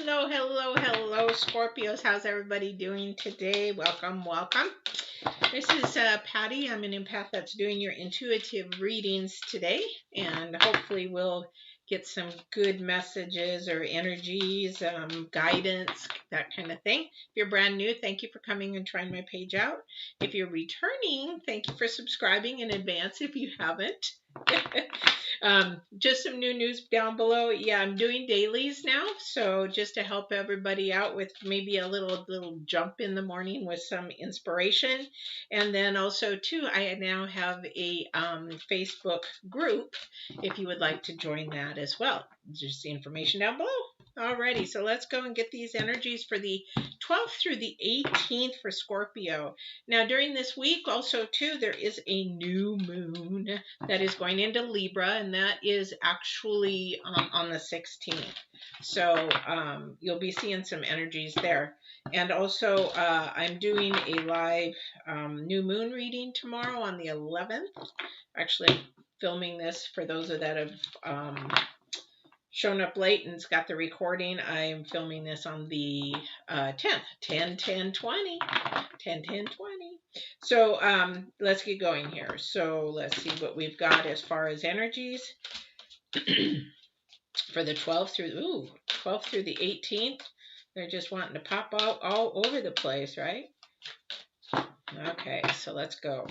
Hello, hello, hello, Scorpios. How's everybody doing today? Welcome, welcome. This is Patty. I'm an empath that's doing your intuitive readings today, and hopefully we'll get some good messages or energies, guidance, that kind of thing. If you're brand new, thank you for coming and trying my page out. If you're returning, thank you for subscribing in advance if you haven't. Just some new news down below. Yeah, I'm doing dailies now, so just to help everybody out with maybe a little jump in the morning with some inspiration. And then also too, I now have a Facebook group if you would like to join that as well. Just the information down below. Alrighty, so let's go and get these energies for the 12th through the 18th for Scorpio. Now, during this week also too, there is a new moon that is going into Libra, and that is actually on the 16th. So you'll be seeing some energies there. And also, I'm doing a live new moon reading tomorrow on the 11th. Actually, I'm filming this for those that have shown up late and got the recording. I'm filming this on the 10th, 10/10/20. So let's get going here. So let's see what we've got as far as energies for the 12th through the 18th. They're just wanting to pop out all over the place, right? Okay, so let's go.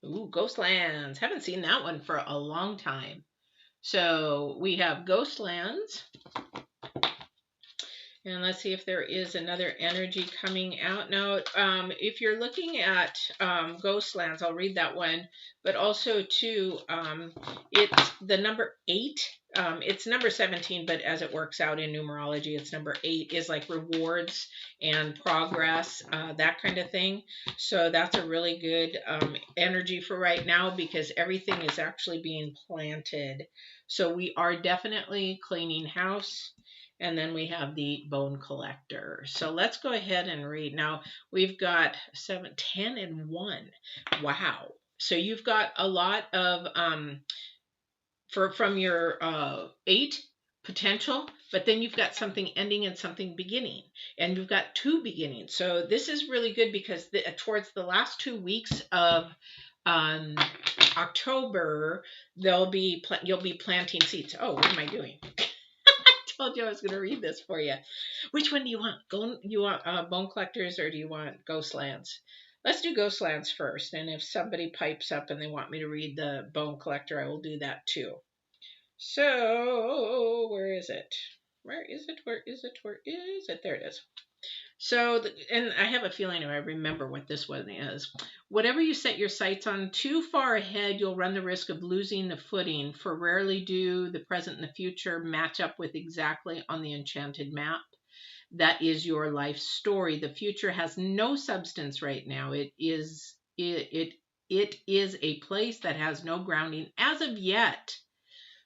Ooh, Ghostlands. Haven't seen that one for a long time. So we have Ghostlands. And let's see if there is another energy coming out. Now, if you're looking at Ghostlands, I'll read that one. But also, too, it's the number 8. It's number 17, but as it works out in numerology, it's number 8 is like rewards and progress, that kind of thing. So that's a really good energy for right now because everything is actually being planted. So we are definitely cleaning house. And then we have the bone collector. So let's go ahead and read. Now we've got 7, 10, and 1. Wow. So you've got a lot of from your 8 potential, but then you've got something ending and something beginning, and you've got 2 beginnings. So this is really good because towards the last 2 weeks of October, you'll be planting seeds. Oh, what am I doing? Told you I was going to read this for you. Which one do you want? You want bone collectors or do you want Ghostlands? Let's do Ghostlands first. And if somebody pipes up and they want me to read the bone collector, I will do that too. So where is it? Where is it? There it is. So, and I have a feeling I remember what this one is. Whatever you set your sights on too far ahead, you'll run the risk of losing the footing, for rarely do the present and the future match up with exactly on the enchanted map. That is your life story. The future has no substance right now. It is a place that has no grounding as of yet.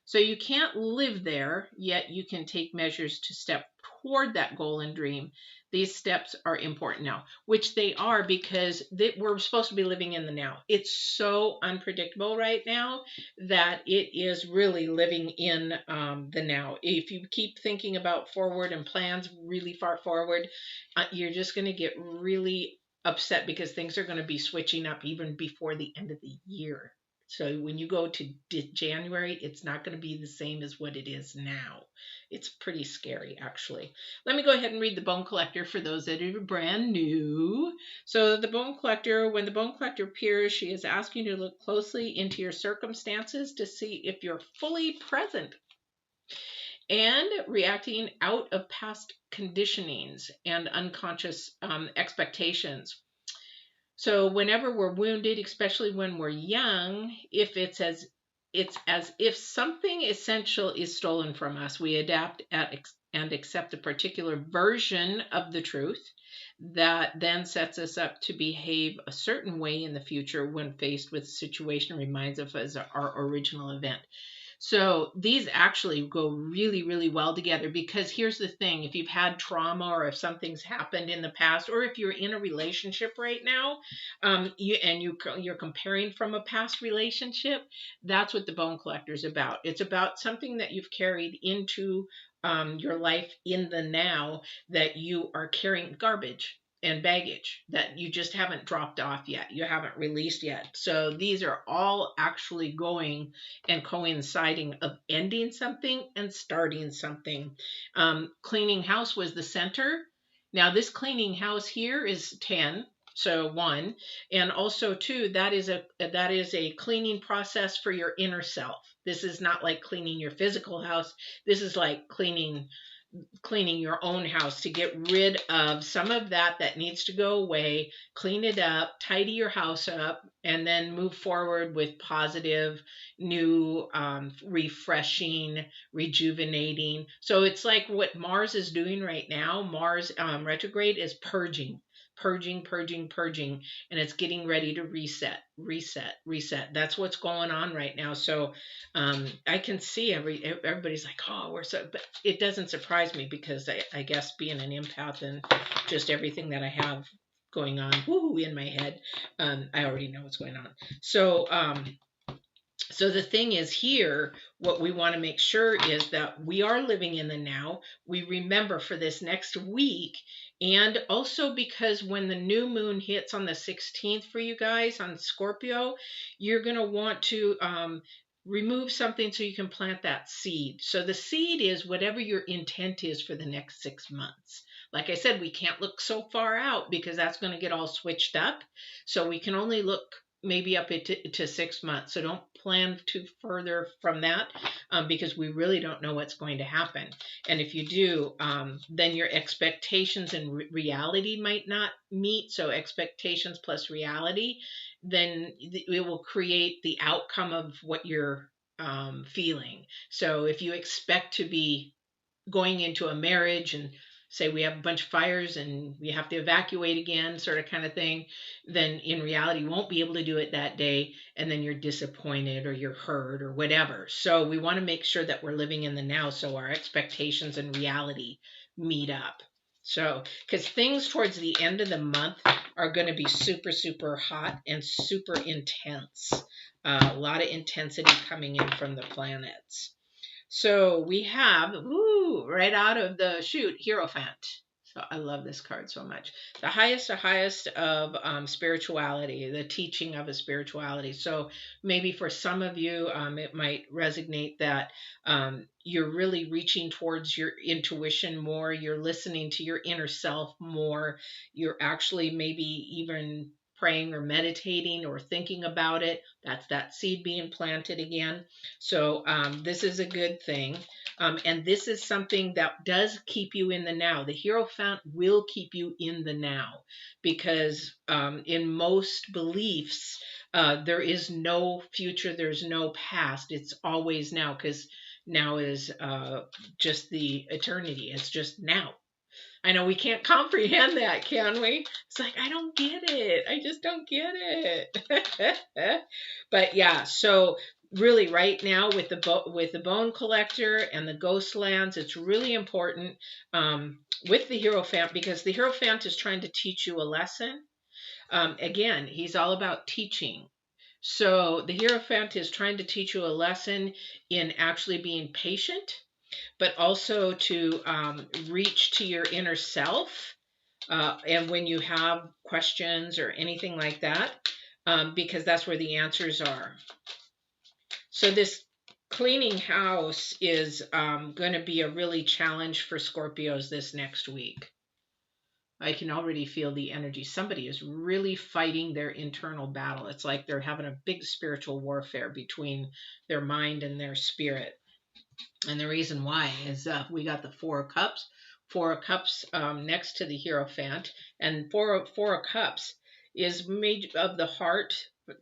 So you can't live there, yet you can take measures to step toward that goal and dream. These steps are important now, which they are because we're supposed to be living in the now. It's so unpredictable right now that it is really living in the now. If you keep thinking about forward and plans really far forward, you're just going to get really upset because things are going to be switching up even before the end of the year. So when you go to January, it's not going to be the same as what it is now. It's pretty scary, actually. Let me go ahead and read the bone collector for those that are brand new. So the bone collector, when the bone collector appears, she is asking you to look closely into your circumstances to see if you're fully present and reacting out of past conditionings and unconscious expectations. So whenever we're wounded, especially when we're young, if it's as if something essential is stolen from us, we adapt and accept a particular version of the truth that then sets us up to behave a certain way in the future when faced with a situation reminds us of our original event. So these actually go really, really well together, because here's the thing. If you've had trauma, or if something's happened in the past, or if you're in a relationship right now, you're comparing from a past relationship, that's what the Bone Collector is about. It's about something that you've carried into your life in the now, that you are carrying garbage and baggage that you just haven't dropped off yet. You haven't released yet. So these are all actually going and coinciding of ending something and starting something. Cleaning house was the center. Now this cleaning house here is 10. So 1, and also 2, that is a cleaning process for your inner self. This is not like cleaning your physical house. This is like cleaning your own house, to get rid of some of that needs to go away, clean it up, tidy your house up, and then move forward with positive, new, refreshing, rejuvenating. So it's like what Mars is doing right now. Mars retrograde is purging. Purging, and it's getting ready to reset. That's what's going on right now. So I can see everybody's like, oh, we're so, but it doesn't surprise me, because I guess being an empath and just everything that I have going on in my head, I already know what's going on. So the thing is here, what we want to make sure is that we are living in the now. We remember for this next week, and also because when the new moon hits on the 16th for you guys on Scorpio, you're going to want to remove something so you can plant that seed. So the seed is whatever your intent is for the next 6 months. Like I said, we can't look so far out, because that's going to get all switched up. So we can only look maybe up to 6 months. So don't plan too further from that, because we really don't know what's going to happen. And if you do, then your expectations and reality might not meet. So expectations plus reality, then it will create the outcome of what you're feeling. So if you expect to be going into a marriage, and say we have a bunch of fires and we have to evacuate again, sort of kind of thing, then in reality you won't be able to do it that day, and then you're disappointed or you're hurt or whatever. So we want to make sure that we're living in the now, so our expectations and reality meet up. So, because things towards the end of the month are going to be super, super hot and super intense. A lot of intensity coming in from the planets. So we have, right out of the chute, Hierophant. So I love this card so much. The highest of spirituality, the teaching of a spirituality. So maybe for some of you, it might resonate that you're really reaching towards your intuition more. You're listening to your inner self more. You're actually maybe even praying or meditating or thinking about it. That's that seed being planted again. So this is a good thing. And this is something that does keep you in the now. The Hierophant will keep you in the now, because in most beliefs, there is no future, there's no past. It's always now, because now is just the eternity. It's just now. I know we can't comprehend that, can we? It's like, I don't get it. I just don't get it. But yeah, so really right now with the Bone Collector and the Ghost Lands, it's really important with the Hierophant, because the Hierophant is trying to teach you a lesson. Again, he's all about teaching. So the Hierophant is trying to teach you a lesson in actually being patient, but also to reach to your inner self. And when you have questions or anything like that, because that's where the answers are. So this cleaning house is going to be a really challenge for Scorpios this next week. I can already feel the energy. Somebody is really fighting their internal battle. It's like they're having a big spiritual warfare between their mind and their spirit. And the reason why is we got the Four of Cups. Four of Cups next to the Hierophant. And Four of Cups is made of the heart.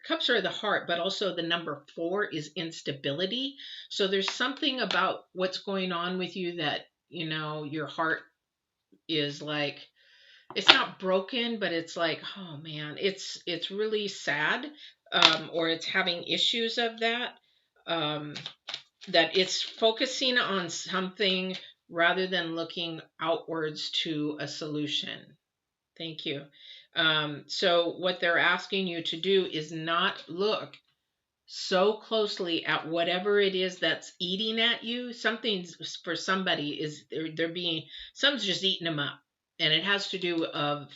Cups are the heart, but also the number 4 is instability. So there's something about what's going on with you that, your heart is like, it's not broken, but it's like, oh man, it's really sad, or it's having issues of that. that it's focusing on something rather than looking outwards to a solution. Thank you. So what they're asking you to do is not look so closely at whatever it is that's eating at you. Something's for somebody is they're being something's just eating them up, and it has to do of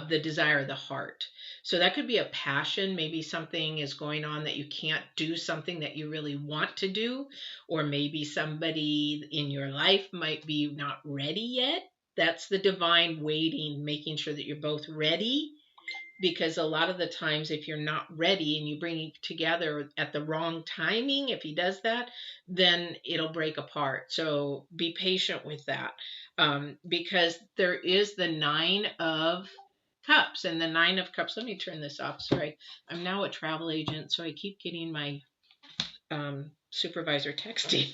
the desire of the heart. So that could be a passion. Maybe something is going on that you can't do something that you really want to do, or maybe somebody in your life might be not ready yet. That's the divine waiting, making sure that you're both ready, because a lot of the times if you're not ready and you bring it together at the wrong timing, if he does that, then it'll break apart. So be patient with that, because there is the 9 of Cups, and the 9 of Cups, let me turn this off, sorry, I'm now a travel agent, so I keep getting my supervisor texting.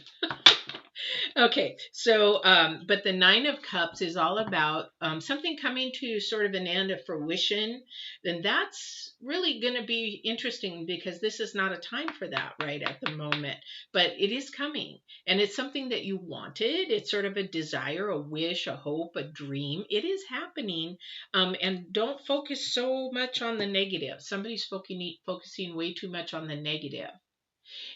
Okay, so, but the 9 of Cups is all about something coming to sort of an end of fruition. Then that's really going to be interesting, because this is not a time for that right at the moment, but it is coming, and it's something that you wanted. It's sort of a desire, a wish, a hope, a dream. It is happening, and don't focus so much on the negative. Somebody's focusing way too much on the negative.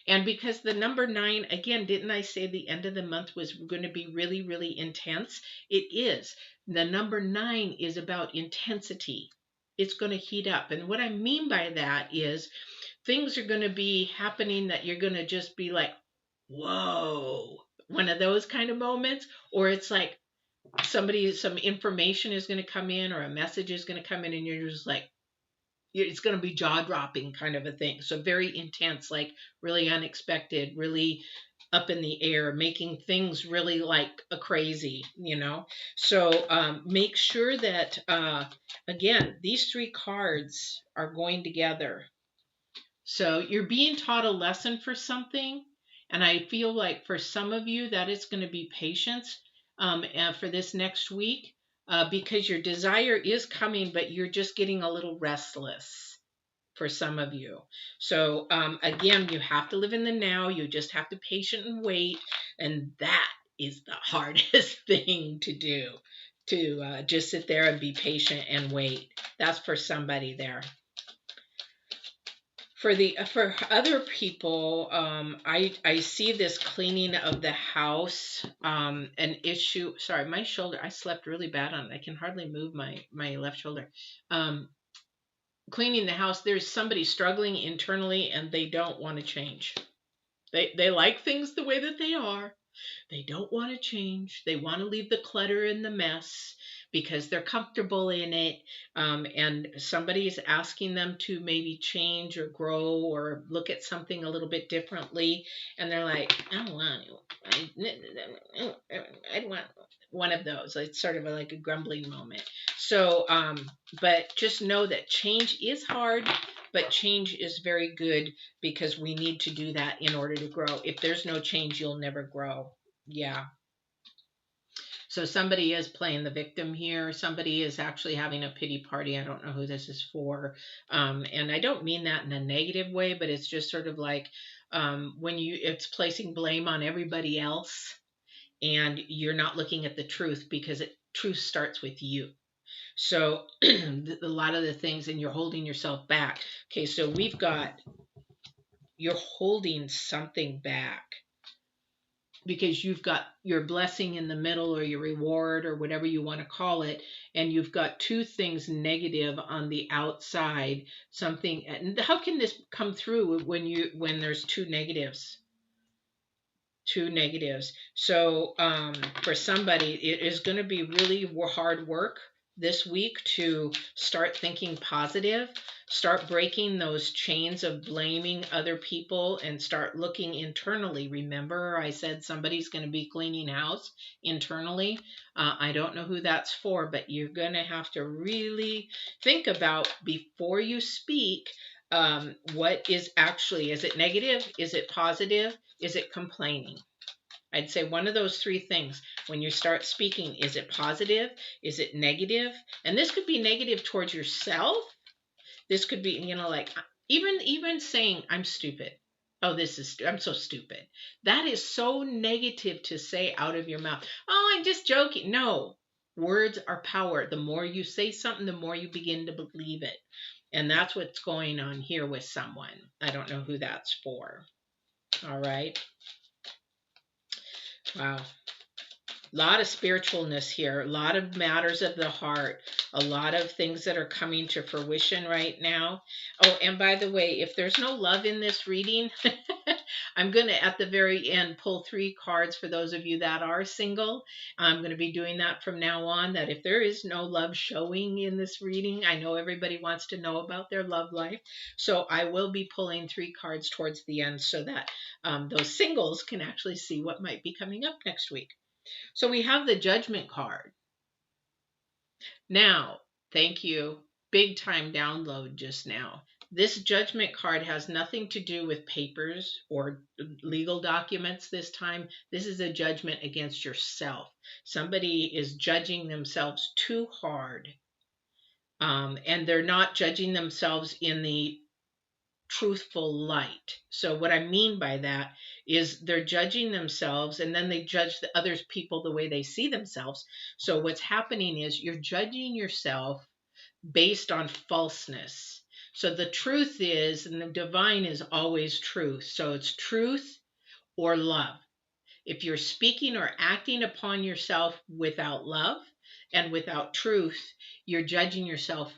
And because the number 9, again, didn't I say the end of the month was going to be really, really intense? It is. The number 9 is about intensity. It's going to heat up. And what I mean by that is things are going to be happening that you're going to just be like, whoa, one of those kind of moments. Or it's like some information is going to come in, or a message is going to come in, and you're just like, it's going to be jaw dropping kind of a thing. So very intense, like really unexpected, really up in the air, making things really like a crazy. So make sure that, again, these 3 cards are going together. So you're being taught a lesson for something. And I feel like for some of you, that is going to be patience, and for this next week, because your desire is coming, but you're just getting a little restless for some of you. So again, you have to live in the now. You just have to patient and wait. And that is the hardest thing to do, to just sit there and be patient and wait. That's for somebody there. For other people, I see this cleaning of the house, an issue. Sorry, my shoulder. I slept really bad on it. I can hardly move my left shoulder. Cleaning the house. There's somebody struggling internally, and they don't want to change. They like things the way that they are. They don't want to change. They want to leave the clutter and the mess because they're comfortable in it. And somebody is asking them to maybe change or grow or look at something a little bit differently. And they're like, I don't want to. I want one of those. It's sort of like a grumbling moment. So, but just know that change is hard, but change is very good, because we need to do that in order to grow. If there's no change, you'll never grow. Yeah. So somebody is playing the victim here. Somebody is actually having a pity party. I don't know who this is for. And I don't mean that in a negative way, but it's just sort of like it's placing blame on everybody else, and you're not looking at the truth, because truth starts with you. So a lot of the things, and you're holding yourself back. Okay, so you're holding something back because you've got your blessing in the middle, or your reward, or whatever you want to call it, and you've got 2 things negative on the outside. Something, and how can this come through when there's 2 negatives? So for somebody, it is going to be really hard work this week to start thinking positive, start breaking those chains of blaming other people, and start looking internally. Remember, I said somebody's going to be cleaning house internally. I don't know who that's for, but you're going to have to really think about, before you speak, what is it negative? Is it positive? Is it complaining? I'd say one of those 3 things. When you start speaking, is it positive? Is it negative? And this could be negative towards yourself. This could be, like even saying I'm stupid. Oh, I'm so stupid. That is so negative to say out of your mouth. Oh, I'm just joking. No, words are power. The more you say something, the more you begin to believe it. And that's what's going on here with someone. I don't know who that's for. All right. Wow. A lot of spiritualness here, a lot of matters of the heart, a lot of things that are coming to fruition right now. Oh, and by the way, if there's no love in this reading, I'm going to, at the very end, pull 3 cards for those of you that are single. I'm going to be doing that from now on, that if there is no love showing in this reading, I know everybody wants to know about their love life. So I will be pulling 3 cards towards the end so that those singles can actually see what might be coming up next week. So we have the Judgment card. Now, thank you. Big time download just now. This Judgment card has nothing to do with papers or legal documents this time. This is a judgment against yourself. Somebody is judging themselves too hard. And they're not judging themselves in the truthful light. So what I mean by that is they're judging themselves, and then they judge the other people the way they see themselves. So what's happening is you're judging yourself based on falseness. So the truth is, and the divine is always truth. So it's truth or love. If you're speaking or acting upon yourself without love and without truth, you're judging yourself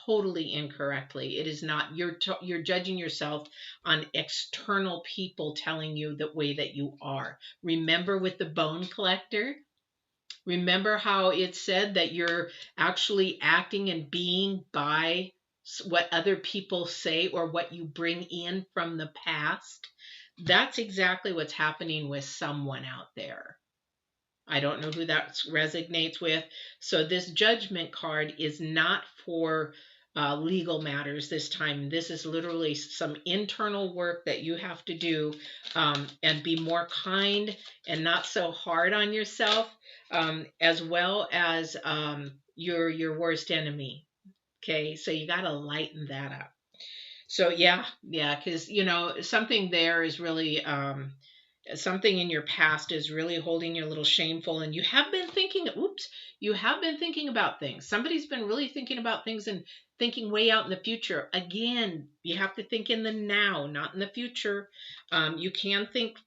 totally incorrectly. It is not, you're judging yourself on external people telling you the way that you are. Remember with the bone collector? Remember how it said that you're actually acting and being by what other people say or what you bring in from the past? That's exactly what's happening with someone out there. I don't know who that resonates with. So this Judgment card is not for legal matters this time. This is literally some internal work that you have to do, and be more kind and not so hard on yourself, as well as your worst enemy. Okay, so you got to lighten that up. So yeah, because something there is really something in your past is really holding you a little shameful, and you have been thinking about things. Somebody's been really thinking about things and thinking way out in the future. Again, you have to think in the now, not in the future. You can think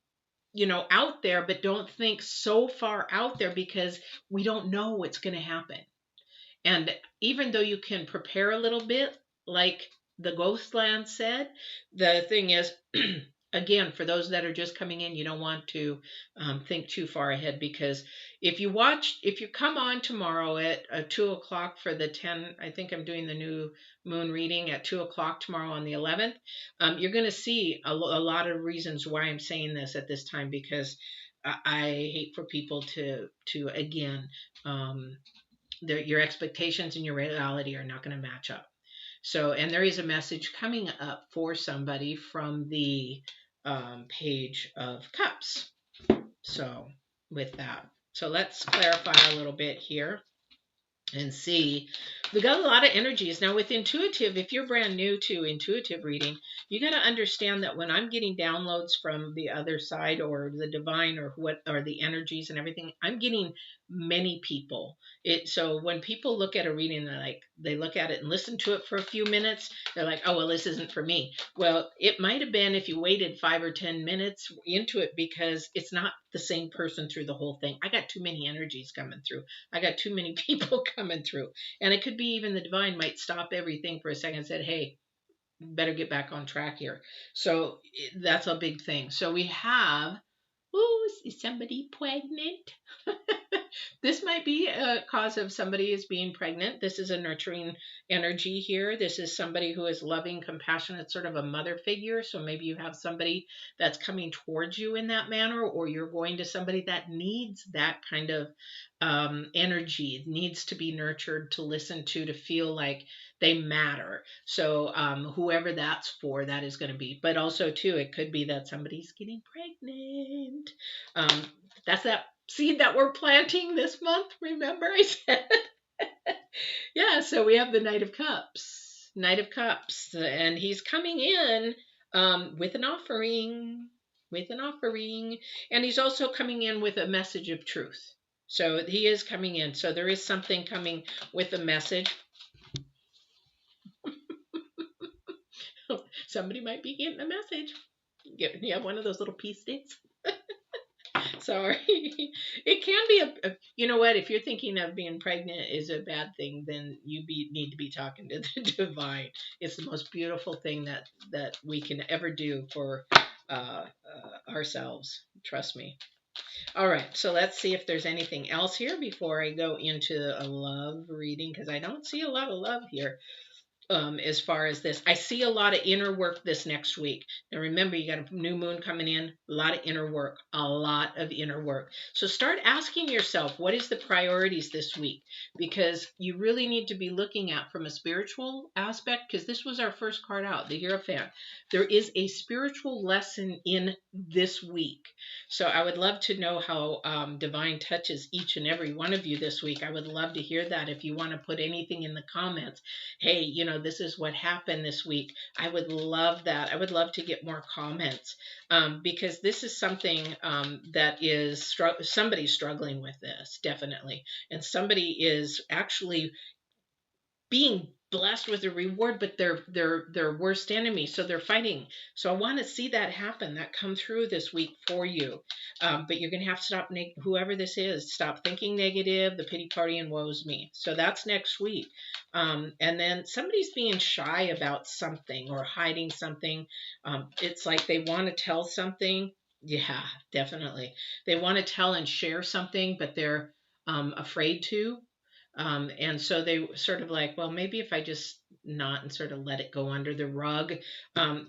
out there, but don't think so far out there, because we don't know what's going to happen. And even though you can prepare a little bit, like the Ghostland said, the thing is, again, for those that are just coming in, you don't want to think too far ahead, because if you come on tomorrow at 2 o'clock for the 10, I think I'm doing the new moon reading at 2 o'clock tomorrow on the 11th, you're going to see a lot of reasons why I'm saying this at this time, because I hate for people to again, your expectations and your reality are not going to match up. So, and there is a message coming up for somebody from the Page of Cups. So, with that, so let's clarify a little bit here and see. We got a lot of energies now with intuitive. If you're brand new to intuitive reading, you got to understand that when I'm getting downloads from the other side or the divine or what are the energies and everything, I'm getting many people. So when people look at a reading, they look at it and listen to it for a few minutes, they're like, oh well, this isn't for me. Well, it might have been if you waited 5 or 10 minutes into it, because it's not the same person through the whole thing. I got too many energies coming through. I got too many people coming through. And it could be even the divine might stop everything for a second and said, hey, better get back on track here. So that's a big thing. So we have, is somebody pregnant? This might be a cause of somebody is being pregnant. This is a nurturing energy here. This is somebody who is loving, compassionate, sort of a mother figure. So maybe you have somebody that's coming towards you in that manner, or you're going to somebody that needs that kind of energy, needs to be nurtured, to listen to feel like they matter. So whoever that's for, that is going to be. But also too, it could be that somebody's getting pregnant. That's that seed that we're planting this month. Remember I said? Yeah, so we have the Knight of Cups. Knight of Cups. And he's coming in With an offering, with an offering. And he's also coming in with a message of truth. So he is coming in. So there is something coming with a message. Somebody might be getting a message. You have one of those little pea sticks. Sorry. It can be you know what, if you're thinking of being pregnant is a bad thing, then need to be talking to the divine. It's the most beautiful thing that we can ever do for ourselves. Trust me. All right, so let's see if there's anything else here before I go into a love reading, because I don't see a lot of love here. As far as this, I see a lot of inner work this next week. Now remember, you got a new moon coming in, a lot of inner work, a lot of inner work. So start asking yourself, what is the priorities this week? Because you really need to be looking at from a spiritual aspect, because this was our first card out, the Hierophant. There is a spiritual lesson in this week. So I would love to know how divine touches each and every one of you this week. I would love to hear that. If you want to put anything in the comments, hey, this is what happened this week. I would love that. I would love to get more comments, because this is something that is somebody's struggling with this, definitely. And somebody is actually being blessed with a reward, but they're their worst enemy, so they're fighting. So I want to see that happen, that come through this week for you. But you're going to have to stop, whoever this is, stop thinking negative, the pity party and woe's me. So that's next week. And then somebody's being shy about something or hiding something. It's like they want to tell something. Yeah, definitely. They want to tell and share something, but they're afraid to. And so they sort of like, well, maybe if I just not and sort of let it go under the rug,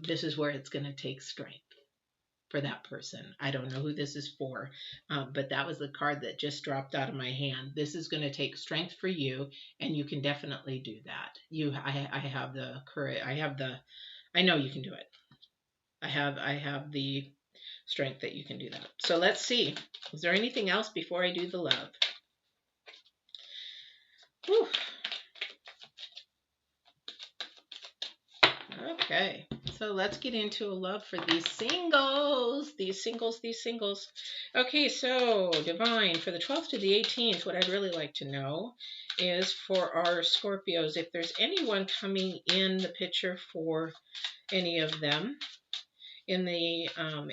this is where it's going to take strength for that person. I don't know who this is for, but that was the card that just dropped out of my hand. This is going to take strength for you, and you can definitely do that. I have the courage. I know you can do it. I have the strength that you can do that. So let's see. Is there anything else before I do the love? Whew. Okay, so let's get into a love for these singles. Okay, so divine, for the 12th to the 18th, what I'd really like to know is for our Scorpios, if there's anyone coming in the picture for any of them in the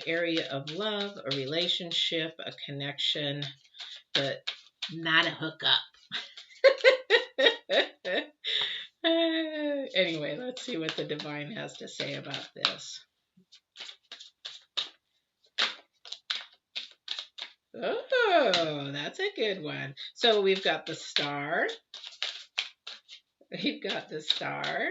area of love, a relationship, a connection, but not a hookup. Anyway, let's see what the divine has to say about this. Oh, that's a good one. So we've got the star. We've got the star.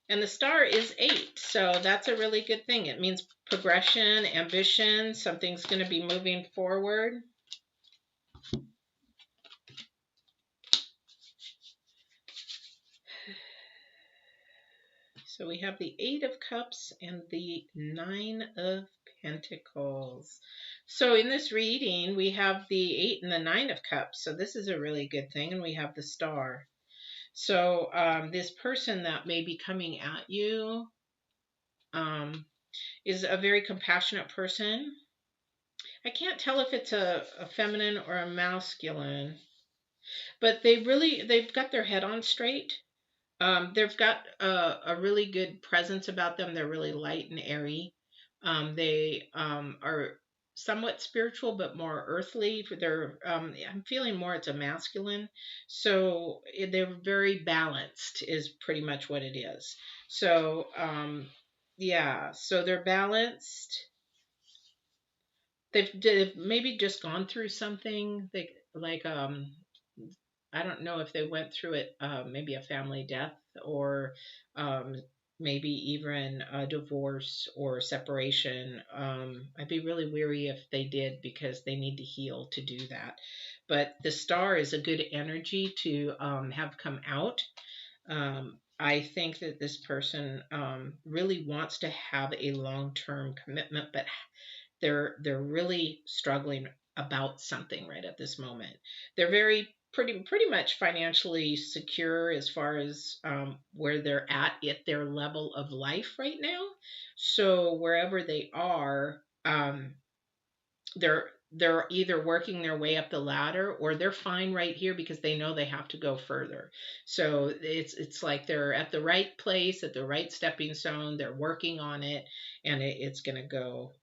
And the star is 8. So that's a really good thing. It means progression, ambition, something's going to be moving forward. So we have the 8 of Cups and the 9 of Pentacles. So in this reading, we have the 8 and the 9 of Cups. So this is a really good thing. And we have the star. So this person that may be coming at you is a very compassionate person. I can't tell if it's a feminine or a masculine, but they've got their head on straight. They've got a really good presence about them. They're really light and airy. They are somewhat spiritual, but more earthly. I'm feeling more it's a masculine. So they're very balanced is pretty much what it is. So yeah, so they're balanced. They've maybe just gone through something. I don't know if they went through it, maybe a family death or maybe even a divorce or separation. I'd be really weary if they did because they need to heal to do that. But the star is a good energy to have come out. I think that this person really wants to have a long-term commitment, but they're really struggling about something right at this moment. They're very pretty much financially secure as far as where they're at their level of life right now. So wherever they are, they're either working their way up the ladder or they're fine right here because they know they have to go further. So it's like they're at the right place at the right stepping stone. They're working on it, and it's gonna go.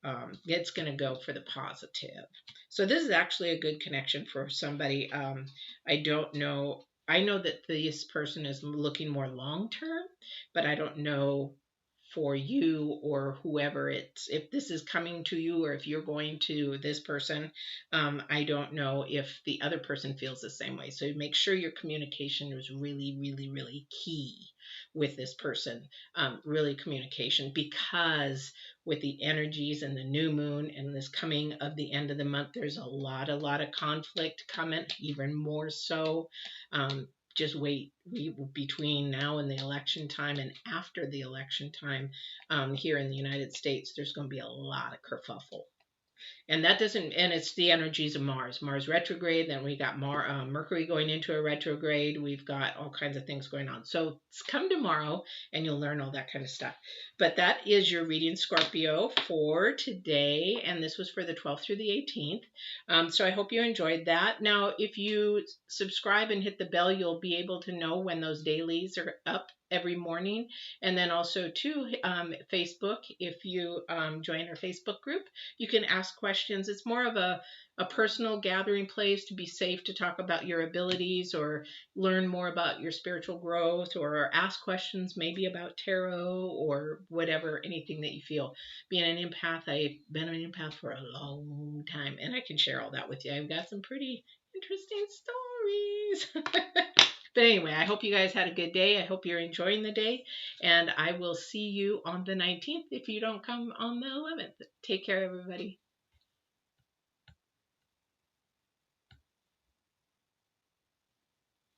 It's gonna go for the positive. So this is actually a good connection for somebody. I don't know. I know that this person is looking more long term, but I don't know for you or whoever it's if this is coming to you or if you're going to this person. I don't know if the other person feels the same way, so make sure your communication is really really really key with this person. Really communication, because with the energies and the new moon and this coming of the end of the month, there's a lot of conflict coming, even more so. Just wait between now and the election time and after the election time. Here in the United States, there's going to be a lot of kerfuffle. And that doesn't, and it's the energies of Mars retrograde. Then we got Mercury going into a retrograde. We've got all kinds of things going on. So come tomorrow and you'll learn all that kind of stuff. But that is your reading, Scorpio, for today. And this was for the 12th through the 18th. So I hope you enjoyed that. Now, if you subscribe and hit the bell, you'll be able to know when those dailies are up every morning. And then also to Facebook, if you join our Facebook group, you can ask questions. It's more of a personal gathering place to be safe to talk about your abilities or learn more about your spiritual growth or ask questions maybe about tarot or whatever, anything that you feel. Being an empath, I've been an empath for a long time, and I can share all that with you. I've got some pretty interesting stories. But anyway, I hope you guys had a good day. I hope you're enjoying the day. And I will see you on the 19th if you don't come on the 11th. Take care, everybody.